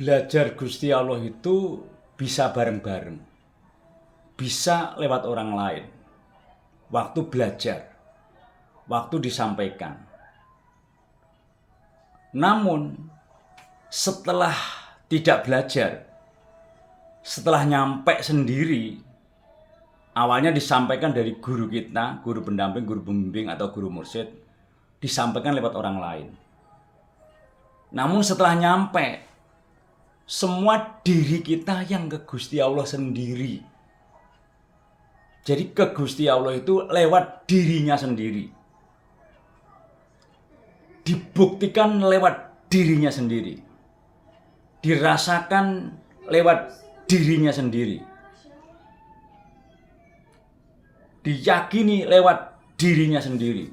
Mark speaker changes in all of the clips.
Speaker 1: Belajar Gusti Allah itu bisa bareng-bareng, bisa lewat orang lain. Waktu belajar, waktu disampaikan. Namun setelah tidak belajar, setelah nyampe sendiri, awalnya disampaikan dari guru kita, guru pendamping, guru pembimbing atau guru mursyid, disampaikan lewat orang lain. Namun setelah nyampe, semua diri kita yang ke Gusti Allah sendiri. Jadi ke Gusti Allah itu lewat dirinya sendiri. Dibuktikan lewat dirinya sendiri. Dirasakan lewat dirinya sendiri. Diyakini lewat dirinya sendiri.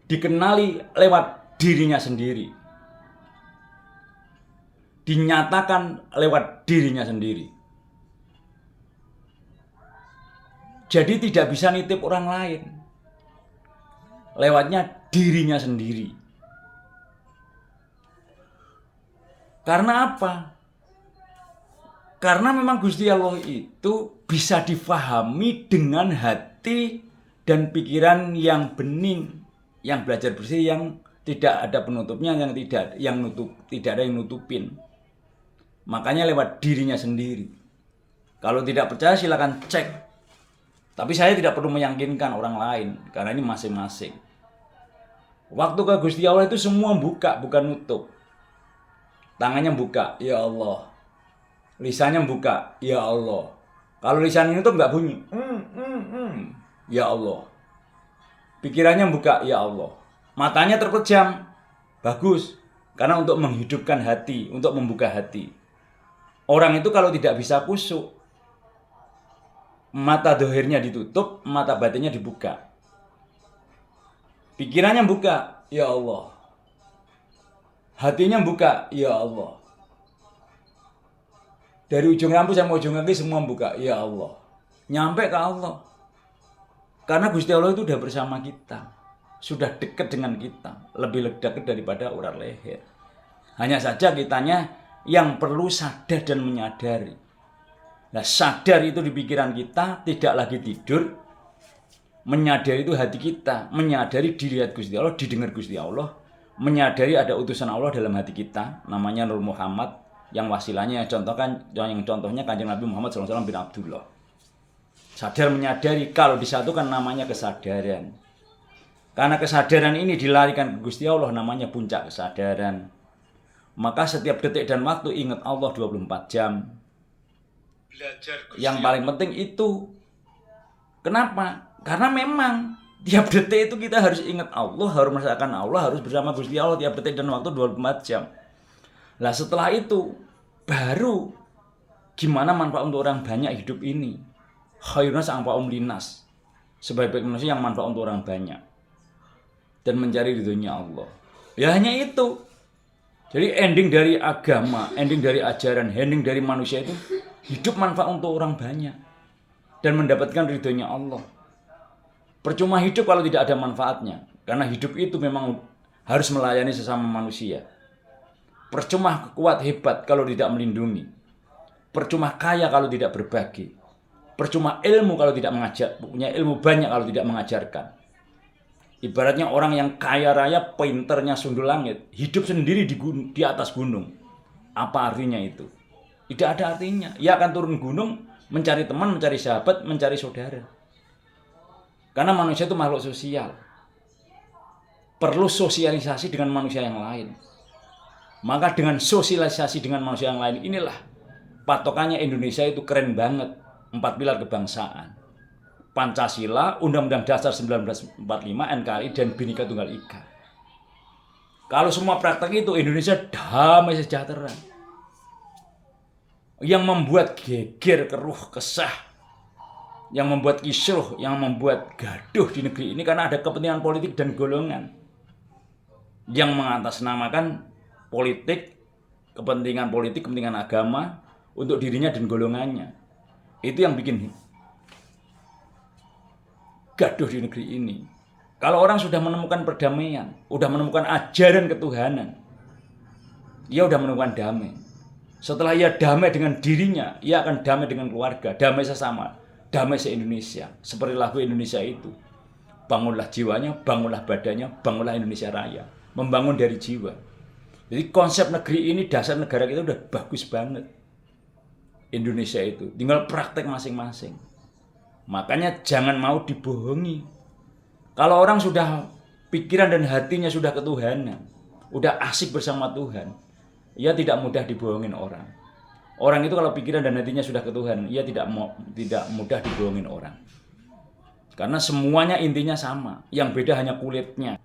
Speaker 1: Dikenali lewat dirinya sendiri. Dinyatakan lewat dirinya sendiri. Jadi tidak bisa nitip orang lain. Lewatnya dirinya sendiri. Karena apa? Karena memang Gusti Allah itu bisa difahami dengan hati dan pikiran yang bening, yang belajar bersih, yang tidak ada penutupnya, tidak ada yang nutupin. Makanya lewat dirinya sendiri. Kalau tidak percaya silakan cek. Tapi saya tidak perlu meyakinkan orang lain, karena ini masing-masing. Waktu ke Gusti Allah itu semua buka, bukan nutup. Tangannya buka, ya Allah. Lisannya buka, ya Allah. Kalau lisannya itu nggak bunyi, ya Allah. Pikirannya buka, ya Allah. Matanya terpejam, bagus. Karena untuk menghidupkan hati, untuk membuka hati. Orang itu kalau tidak bisa khusyuk, mata dohirnya ditutup, mata batinnya dibuka. Pikirannya buka, ya Allah. Hatinya buka, ya Allah. Dari ujung rambut sampai ujung kaki semua buka, ya Allah. Nyampe ke Allah. Karena Gusti Allah itu sudah bersama kita. Sudah dekat dengan kita. Lebih dekat daripada urat leher. Hanya saja kitanya yang perlu sadar dan menyadari. Nah, sadar itu di pikiran kita, tidak lagi tidur. Menyadari itu hati kita, menyadari dilihat Gusti Allah, didengar Gusti Allah, menyadari ada utusan Allah dalam hati kita, namanya Nur Muhammad, yang wasilahnya yang contohnya Kanjeng Nabi Muhammad SAW bin Abdullah. Sadar menyadari, kalau disatukan namanya kesadaran. Karena kesadaran ini dilarikan ke Gusti Allah, namanya puncak kesadaran. Maka setiap detik dan waktu ingat Allah 24 jam. Yang paling penting itu. Kenapa? Karena memang tiap detik itu kita harus ingat Allah, harus merasakan Allah, harus bersama Gusti Allah tiap detik dan waktu 24 jam. Nah setelah itu baru gimana manfaat untuk orang banyak hidup ini. Khairun nas anfa'uhum linnas. Sebaik-baik manusia yang manfaat untuk orang banyak dan mencari ridhonya Allah. Ya hanya itu. Jadi ending dari agama, ending dari ajaran, ending dari manusia itu hidup manfaat untuk orang banyak dan mendapatkan ridhonya Allah. Percuma hidup kalau tidak ada manfaatnya. Karena hidup itu memang harus melayani sesama manusia. Percuma kuat hebat kalau tidak melindungi. Percuma kaya kalau tidak berbagi. Percuma ilmu kalau tidak mengajar. Punya ilmu banyak kalau tidak mengajarkan. Ibaratnya orang yang kaya raya, pinternya sundul langit. Hidup sendiri di atas gunung. Apa artinya itu? Tidak ada artinya. Ia akan turun gunung, mencari teman, mencari sahabat, mencari saudara. Karena manusia itu makhluk sosial. Perlu sosialisasi dengan manusia yang lain. Maka dengan sosialisasi dengan manusia yang lain inilah patokannya Indonesia itu keren banget. 4 pilar kebangsaan. Pancasila, Undang-Undang Dasar 1945, NKRI, dan Bhinneka Tunggal Ika. Kalau semua praktek itu Indonesia damai sejahtera. Yang membuat geger, keruh, kesah, yang membuat kisruh, yang membuat gaduh di negeri ini karena ada kepentingan politik dan golongan yang mengatasnamakan politik, kepentingan agama untuk dirinya dan golongannya. Itu yang bikin gaduh di negeri ini. Kalau orang sudah menemukan perdamaian, sudah menemukan ajaran ketuhanan, dia sudah menemukan damai. Setelah ia damai dengan dirinya, ia akan damai dengan keluarga, damai sesama, damai se-Indonesia. Seperti lagu Indonesia itu. Bangunlah jiwanya, bangunlah badannya, bangunlah Indonesia Raya. Membangun dari jiwa. Jadi konsep negeri ini, dasar negara kita udah bagus banget. Indonesia itu. Tinggal praktek masing-masing. Makanya jangan mau dibohongi. Kalau orang sudah pikiran dan hatinya sudah ketuhanan, udah asik bersama Tuhan, ia tidak mudah dibohongin orang. Orang itu kalau pikiran dan hatinya sudah ketuhanan, ia tidak mudah dibohongin orang. Karena semuanya intinya sama, yang beda hanya kulitnya.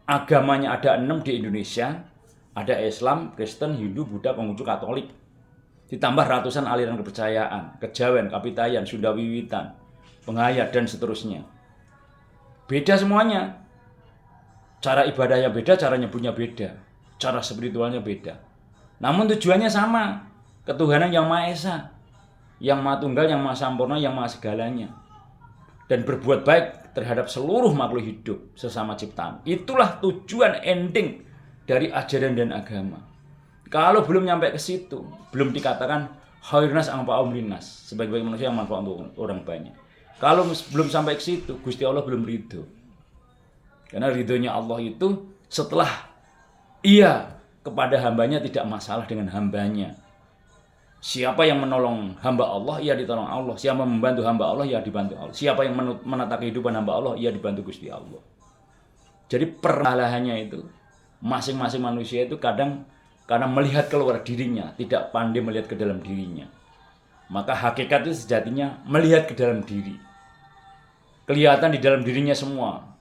Speaker 1: Agamanya ada 6 di Indonesia, ada Islam, Kristen, Hindu, Buddha, Konghucu, Katolik. Ditambah ratusan aliran kepercayaan, Kejawen, Kapitayan, Sunda Wiwitan, Penghayat, dan seterusnya. Beda semuanya. Cara ibadahnya beda, cara nyebutnya beda, cara spiritualnya beda. Namun tujuannya sama, ketuhanan yang Maha Esa, yang Maha Tunggal, yang Maha Sampurna, yang Maha segalanya. Dan berbuat baik terhadap seluruh makhluk hidup sesama ciptaan. Itulah tujuan ending dari ajaran dan agama. Kalau belum nyampe ke situ, belum dikatakan khairnas anfa'um linnas, sebaik-baik manusia yang manfaat untuk orang banyak. Kalau belum sampai ke situ, Gusti Allah belum ridho. Karena ridhonya Allah itu setelah ia kepada hambanya tidak masalah dengan hambanya. Siapa yang menolong hamba Allah, ia ditolong Allah. Siapa yang membantu hamba Allah, ia dibantu Allah. Siapa yang menata kehidupan hamba Allah, ia dibantu Gusti Allah. Jadi permasalahannya itu, masing-masing manusia itu kadang karena melihat keluar dirinya, tidak pandai melihat ke dalam dirinya. Maka hakikat itu sejatinya melihat ke dalam diri. Kelihatan di dalam dirinya semua.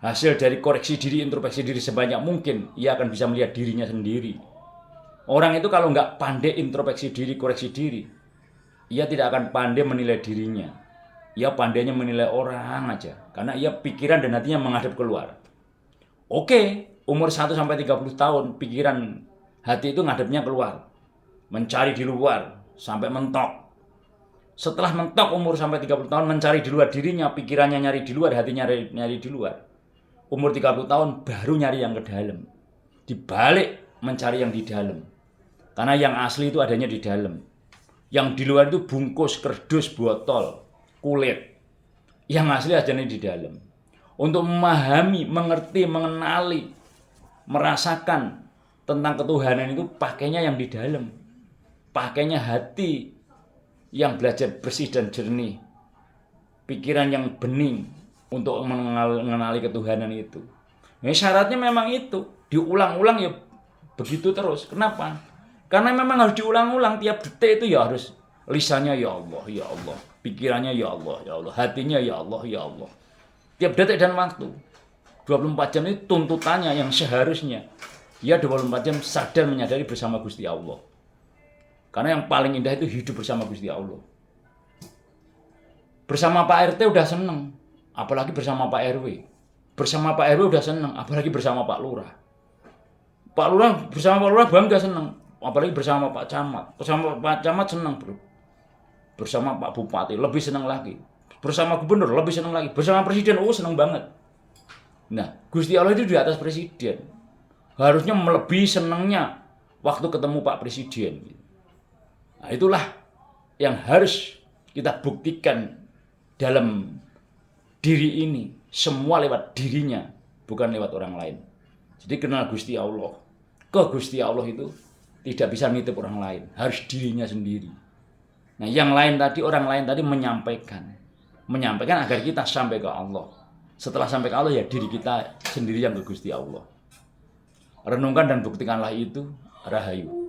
Speaker 1: Hasil dari koreksi diri, introspeksi diri sebanyak mungkin, ia akan bisa melihat dirinya sendiri. Orang itu kalau nggak pandai introspeksi diri, koreksi diri, ia tidak akan pandai menilai dirinya. Ia pandainya menilai orang aja. Karena ia pikiran dan hatinya menghadap keluar. Oke, umur 1-30 tahun, pikiran hati itu ngadepnya keluar. Mencari di luar, sampai mentok. Setelah mentok umur sampai 30 tahun, mencari di luar dirinya, pikirannya nyari di luar, hatinya nyari di luar. Umur 30 tahun, baru nyari yang ke dalam. Dibalik mencari yang di dalam. Karena yang asli itu adanya di dalam. Yang di luar itu bungkus, kerdus, botol, kulit. Yang asli adanya di dalam. Untuk memahami, mengerti, mengenali, merasakan tentang ketuhanan itu pakainya yang di dalam. Pakainya hati yang belajar bersih dan jernih. Pikiran yang bening untuk mengenali ketuhanan itu. Nah, syaratnya memang itu. Diulang-ulang ya begitu terus. Kenapa? Karena memang harus diulang-ulang tiap detik itu ya harus lisannya ya Allah, ya Allah, pikirannya ya Allah, ya Allah, hatinya ya Allah, ya Allah. Tiap detik dan waktu. 24 jam itu tuntutannya yang seharusnya ya 24 jam sadar menyadari bersama Gusti Allah. Karena yang paling indah itu hidup bersama Gusti Allah. Bersama Pak RT udah seneng, apalagi bersama Pak RW. Bersama Pak RW udah seneng, apalagi bersama Pak Lurah. Pak Lurah bersama Pak Lurah bangga seneng. Apalagi bersama Pak Camat. Bersama Pak Camat senang, bro. Bersama Pak Bupati lebih senang lagi. Bersama Gubernur lebih senang lagi. Bersama Presiden, senang banget. Nah, Gusti Allah itu di atas Presiden. Harusnya melebihi senangnya waktu ketemu Pak Presiden. Nah, itulah yang harus kita buktikan dalam diri ini. Semua lewat dirinya, bukan lewat orang lain. Jadi kenal Gusti Allah. Ke Gusti Allah itu tidak bisa nitip orang lain, harus dirinya sendiri. Nah, yang lain tadi, orang lain tadi menyampaikan agar kita sampai ke Allah. Setelah sampai ke Allah ya diri kita sendiri yang ke Gusti Allah. Renungkan dan buktikanlah itu. Rahayu.